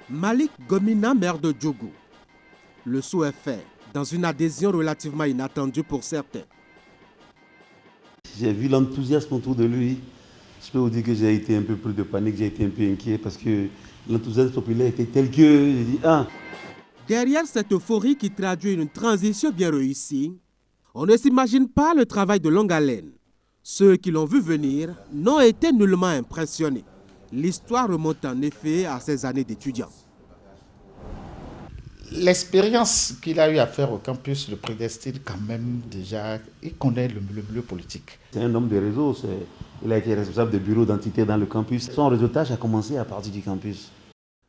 Malik Gomina, maire de Djougou. Le saut est fait, dans une adhésion relativement inattendue pour certains. J'ai vu l'enthousiasme autour de lui. Je peux vous dire que j'ai été un peu pris de panique, j'ai été un peu inquiet parce que l'enthousiasme populaire était tel que j'ai dit ah. Derrière cette euphorie qui traduit une transition bien réussie, on ne s'imagine pas le travail de longue haleine. Ceux qui l'ont vu venir n'ont été nullement impressionnés. L'histoire remonte en effet à ses années d'étudiant. L'expérience qu'il a eu à faire au campus le prédestine quand même déjà. Il connaît le milieu politique. C'est un homme de réseau. Il a été responsable de bureau d'entité dans le campus. Son réseautage a commencé à partir du campus.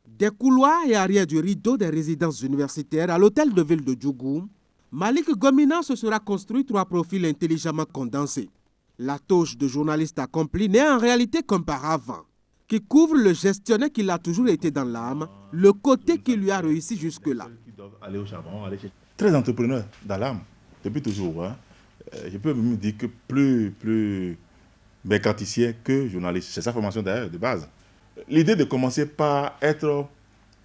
Des couloirs et arrière du rideau des résidences universitaires à l'hôtel de ville de Djougou, Malik Gomina se sera construit 3 profils intelligemment condensés. La tâche de journaliste accomplie n'est en réalité qu'un paravent qui couvre le gestionnaire qui a toujours été dans l'âme, le côté qui lui a réussi jusque-là. Très entrepreneur dans l'âme, depuis toujours. Hein. Je peux même dire que plus mercanticien que journaliste. C'est sa formation d'ailleurs de base. L'idée de commencer par être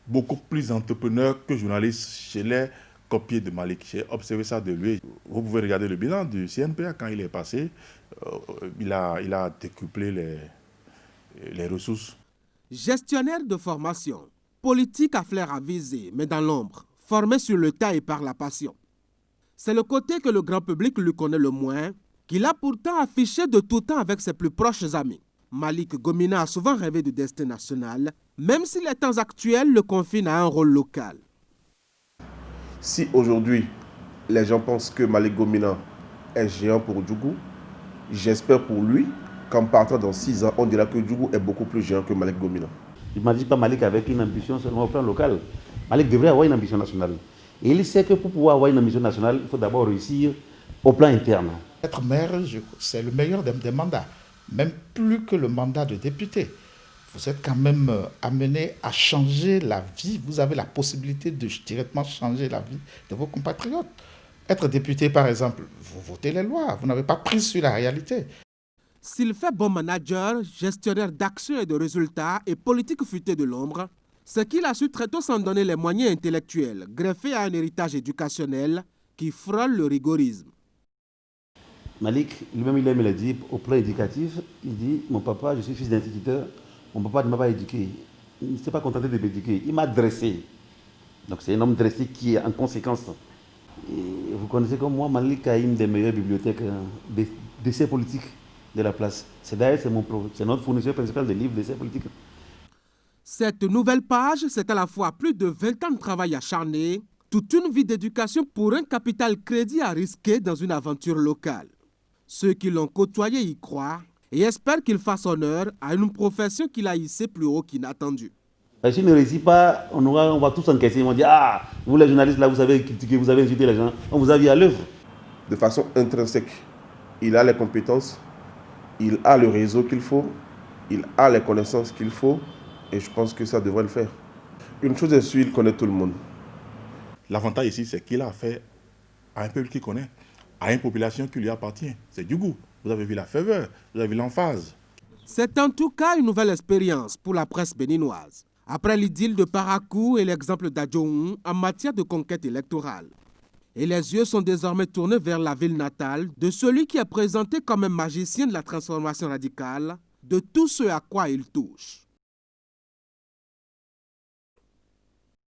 beaucoup plus entrepreneur que journaliste, je l'ai copié de Malik. J'ai observé ça de lui. Vous pouvez regarder le bilan du CNPA quand il est passé. Il a décuplé les ressources. Gestionnaire de formation, politique à flair avisé, mais dans l'ombre, formé sur le tas et par la passion. C'est le côté que le grand public lui connaît le moins, qu'il a pourtant affiché de tout temps avec ses plus proches amis. Malik Gomina a souvent rêvé de destin national, même si les temps actuels le confinent à un rôle local. Si aujourd'hui, les gens pensent que Malik Gomina est géant pour Djougou, j'espère pour lui qu'en partant dans 6 ans, on dira que Djougou est beaucoup plus géant que Malik Gomina. Je n'imagine pas Malik avec une ambition seulement au plan local. Malik devrait avoir une ambition nationale. Et il sait que pour pouvoir avoir une ambition nationale, il faut d'abord réussir au plan interne. Être maire, c'est le meilleur des mandats, même plus que le mandat de député. Vous êtes quand même amené à changer la vie. Vous avez la possibilité de directement changer la vie de vos compatriotes. Être député, par exemple, vous votez les lois, vous n'avez pas pris sur la réalité. S'il fait bon manager, gestionnaire d'actions et de résultats et politique futé de l'ombre, c'est qu'il a su très tôt s'en donner les moyens intellectuels, greffés à un héritage éducationnel qui frôle le rigorisme. Malik, lui-même, il me l'a dit, au plan éducatif, il dit, mon papa, je suis fils d'instituteur, mon papa ne m'a pas éduqué. Il ne s'est pas contenté de m'éduquer, il m'a dressé. Donc c'est un homme dressé qui est en conséquence. Et vous connaissez comme moi, Malik a une des meilleures bibliothèques d'essais politiques de la place. C'est d'ailleurs c'est notre fournisseur principal de livres d'essais politiques. Cette nouvelle page, c'est à la fois plus de 20 ans de travail acharné, toute une vie d'éducation pour un capital crédit à risquer dans une aventure locale. Ceux qui l'ont côtoyé y croient et espèrent qu'il fasse honneur à une profession qu'il a hissée plus haut qu'inattendu. S'il ne réussit pas, on va tous encaisser. Ils vont dire, ah, vous les journalistes là, vous avez critiqué, vous avez insulté les gens, on vous a vu à l'œuvre. De façon intrinsèque, il a les compétences, il a le réseau qu'il faut, il a les connaissances qu'il faut, et je pense que ça devrait le faire. Une chose est sûre, il connaît tout le monde. L'avantage ici, c'est qu'il a affaire à un peuple qu'il connaît, à une population qui lui appartient. C'est Djougou. Vous avez vu la ferveur, vous avez vu l'emphase. C'est en tout cas une nouvelle expérience pour la presse béninoise. Après l'idylle de Parakou et l'exemple d'Adjoun en matière de conquête électorale. Et les yeux sont désormais tournés vers la ville natale de celui qui est présenté comme un magicien de la transformation radicale de tout ce à quoi il touche.